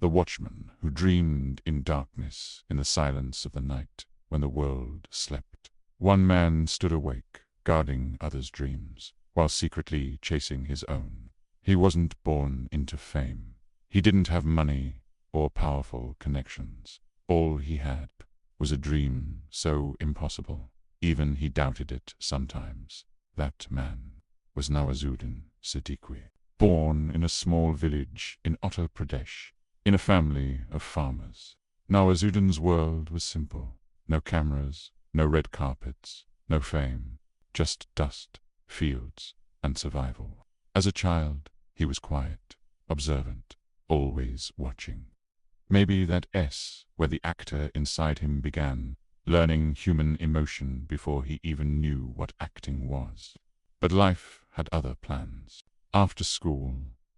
the watchman who dreamed in darkness, in the silence of the night, when the world slept. One man stood awake, guarding others' dreams, while secretly chasing his own. He wasn't born into fame. He didn't have money or powerful connections. All he had was a dream so impossible, even he doubted it sometimes. That man was Nawazuddin Siddiqui, born in a small village in Uttar Pradesh, in a family of farmers. Nawazuddin's world was simple. No cameras, no red carpets, no fame, just dust, fields, and survival. As a child, he was quiet, observant, always watching. Maybe that's where the actor inside him began, learning human emotion before he even knew what acting was. But life had other plans. After school,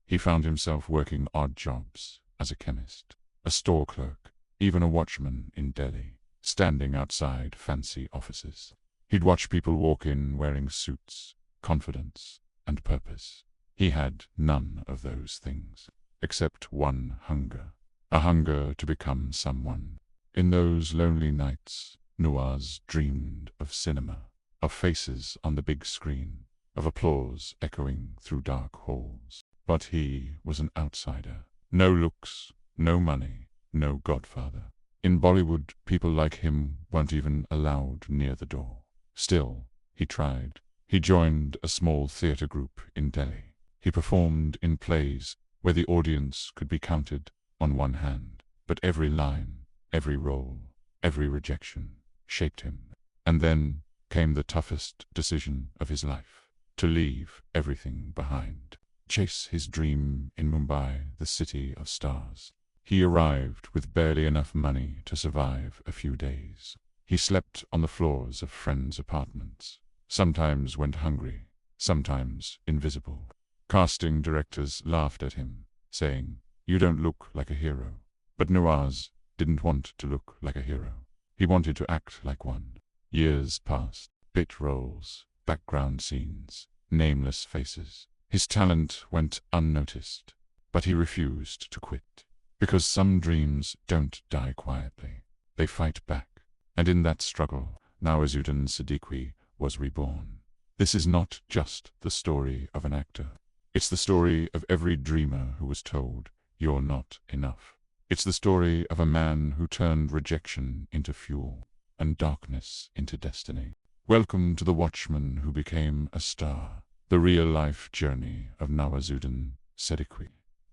he found himself working odd jobs as a chemist, a store clerk, even a watchman in Delhi, standing outside fancy offices. He'd watch people walk in wearing suits, confidence, and purpose. He had none of those things, except one hunger, a hunger to become someone. In those lonely nights, Nawaz dreamed of cinema, of faces on the big screen, of applause echoing through dark halls. But he was an outsider. No looks, no money, no godfather. In Bollywood, people like him weren't even allowed near the door. Still, he tried. He joined a small theater group in Delhi. He performed in plays where the audience could be counted on one hand, but every line, every role, every rejection shaped him. And then came the toughest decision of his life, to leave everything behind. Chase his dream in Mumbai, the city of stars. He arrived with barely enough money to survive a few days. He slept on the floors of friends' apartments, sometimes went hungry, sometimes invisible. Casting directors laughed at him, saying, "You don't look like a hero." But Nawaz didn't want to look like a hero. He wanted to act like one. Years passed, bit roles, background scenes, nameless faces. His talent went unnoticed, but he refused to quit. Because some dreams don't die quietly. They fight back. And in that struggle, Nawazuddin Siddiqui was reborn. This is not just the story of an actor. It's the story of every dreamer who was told, "You're not enough." It's the story of a man who turned rejection into fuel, and darkness into destiny. Welcome to the watchman who became a star. The real-life journey of Nawazuddin Siddiqui.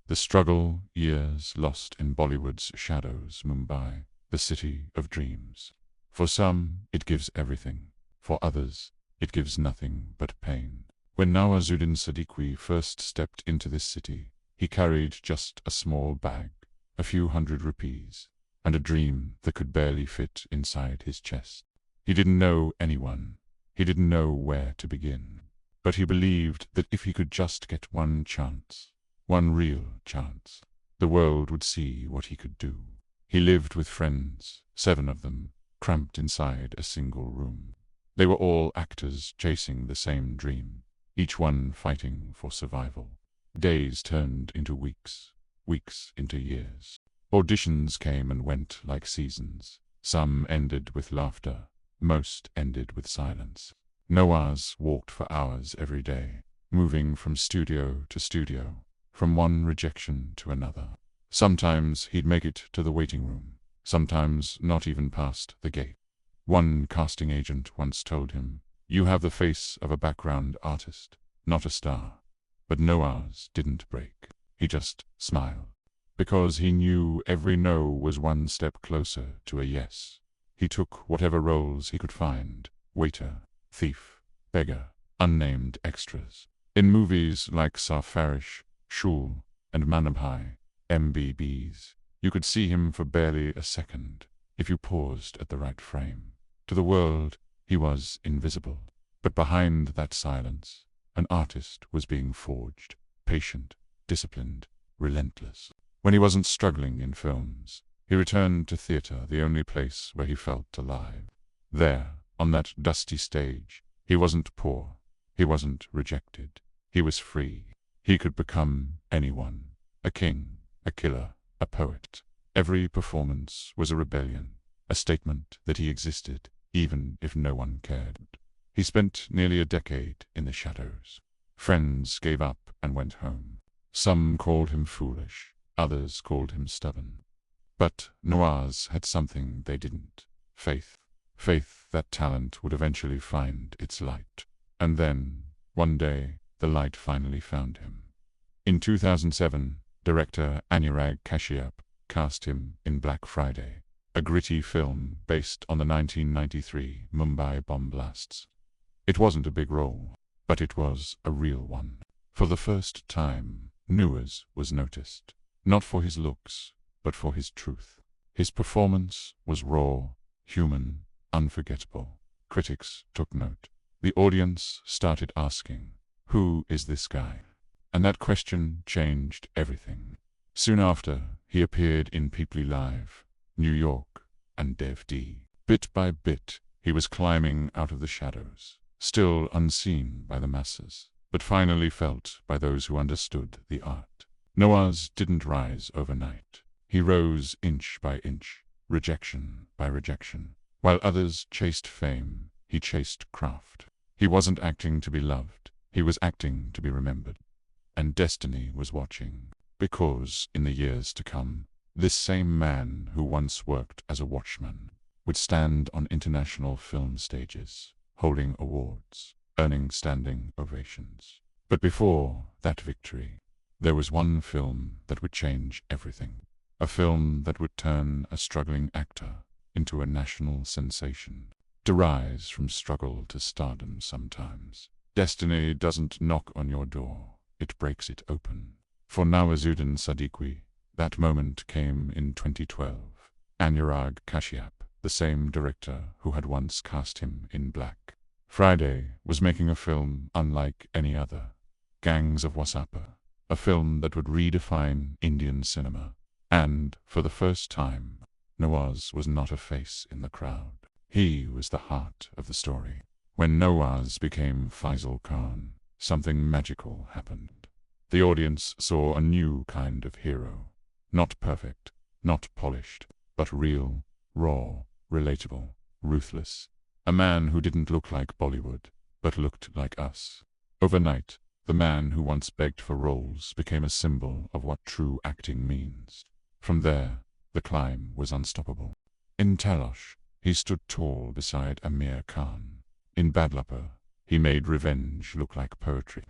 The struggle, years lost in Bollywood's shadows, Mumbai, the city of dreams. For some, it gives everything. For others, it gives nothing but pain. When Nawazuddin Siddiqui first stepped into this city, he carried just a small bag, a few hundred rupees, and a dream that could barely fit inside his chest. He didn't know anyone. He didn't know where to begin. But he believed that if he could just get one chance, one real chance, the world would see what he could do. He lived with friends, 7 of them, cramped inside a single room. They were all actors chasing the same dream, each one fighting for survival. Days turned into weeks, weeks into years. Auditions came and went like seasons. Some ended with laughter, most ended with silence. Nawaz walked for hours every day, moving from studio to studio, from one rejection to another. Sometimes he'd make it to the waiting room, sometimes not even past the gate. One casting agent once told him, "You have the face of a background artist, not a star." But Nawaz didn't break. He just smiled, because he knew every no was one step closer to a yes. He took whatever roles he could find: waiter, thief, beggar, unnamed extras. In movies like Sarfarish, Shul, and Manabhai, MBBs, you could see him for barely a second, if you paused at the right frame. To the world, he was invisible. But behind that silence, an artist was being forged, patient, disciplined, relentless. When he wasn't struggling in films, he returned to theater, the only place where he felt alive. There, on that dusty stage, he wasn't poor. He wasn't rejected. He was free. He could become anyone: a king, a killer, a poet. Every performance was a rebellion, a statement that he existed, even if no one cared. He spent nearly a decade in the shadows. Friends gave up and went home. Some called him foolish, others called him stubborn. But Nawaz had something they didn't: faith. Faith that talent would eventually find its light. And then, one day, the light finally found him. In 2007, director Anurag Kashyap cast him in Black Friday, a gritty film based on the 1993 Mumbai bomb blasts. It wasn't a big role, but it was a real one. For the first time, Nawaz was noticed, not for his looks, but for his truth. His performance was raw, human, unforgettable. Critics took note. The audience started asking, "Who is this guy?" And that question changed everything. Soon after, he appeared in People Live, New York, and Dev D. Bit by bit, he was climbing out of the shadows, still unseen by the masses, but finally felt by those who understood the art. Nawaz didn't rise overnight. He rose inch by inch, rejection by rejection. While others chased fame, he chased craft. He wasn't acting to be loved, he was acting to be remembered. And destiny was watching, because in the years to come, this same man who once worked as a watchman would stand on international film stages, holding awards, earning standing ovations. But before that victory, there was one film that would change everything. A film that would turn a struggling actor into a national sensation. To rise from struggle to stardom sometimes. Destiny doesn't knock on your door, it breaks it open. For Nawazuddin Siddiqui, that moment came in 2012. Anurag Kashyap, the same director who had once cast him in Black Friday, was making a film unlike any other. Gangs of Wasseypur, a film that would redefine Indian cinema. And, for the first time, Nawaz was not a face in the crowd. He was the heart of the story. When Nawaz became Faisal Khan, something magical happened. The audience saw a new kind of hero. Not perfect, not polished, but real, raw, relatable, ruthless. A man who didn't look like Bollywood, but looked like us. Overnight, the man who once begged for roles became a symbol of what true acting means. From there, the climb was unstoppable. In Talosh, he stood tall beside Amir Khan. In Badlapur, he made revenge look like poetry.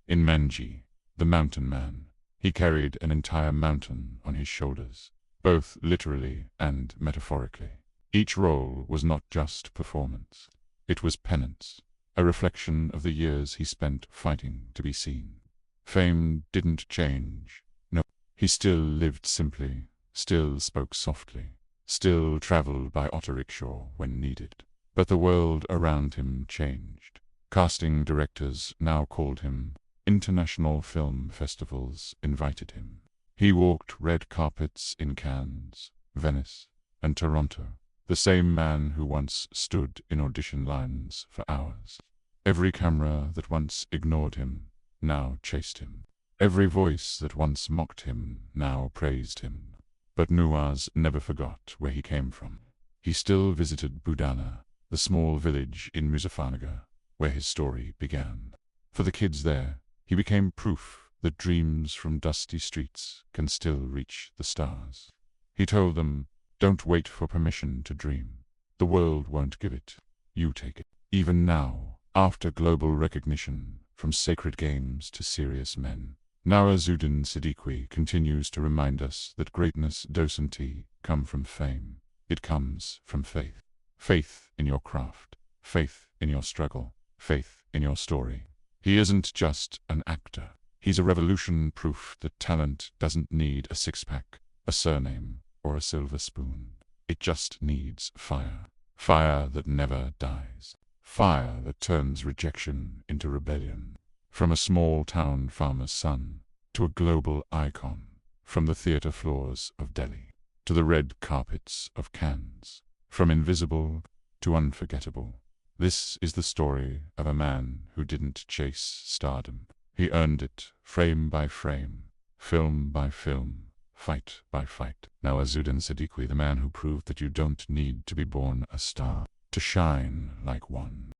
In Manji, the mountain man, he carried an entire mountain on his shoulders, both literally and metaphorically. Each role was not just performance. It was penance, a reflection of the years he spent fighting to be seen. Fame didn't change. No, he still lived simply, still spoke softly, still traveled by auto rickshaw when needed. But the world around him changed. Casting directors now called him. International film festivals invited him. He walked red carpets in Cannes, Venice, and Toronto. The same man who once stood in audition lines for hours. Every camera that once ignored him now chased him. Every voice that once mocked him now praised him. But Nawaz never forgot where he came from. He still visited Budana, the small village in Muzaffarnagar, where his story began. For the kids there, he became proof that dreams from dusty streets can still reach the stars. He told them, "Don't wait for permission to dream. The world won't give it. You take it." Even now, after global recognition, from sacred games to serious men, Nawazuddin Siddiqui continues to remind us that greatness doesn't come from fame. It comes from faith. Faith in your craft, faith in your struggle, faith in your story. He isn't just an actor. He's a revolution proof that talent doesn't need a six-pack, a surname, or a silver spoon. It just needs fire. Fire that never dies. Fire that turns rejection into rebellion. From a small-town farmer's son to a global icon. From the theater floors of Delhi to the red carpets of Cannes. From invisible to unforgettable. This is the story of a man who didn't chase stardom. He earned it frame by frame, film by film, fight by fight. Nawazuddin Siddiqui, the man who proved that you don't need to be born a star to shine like one.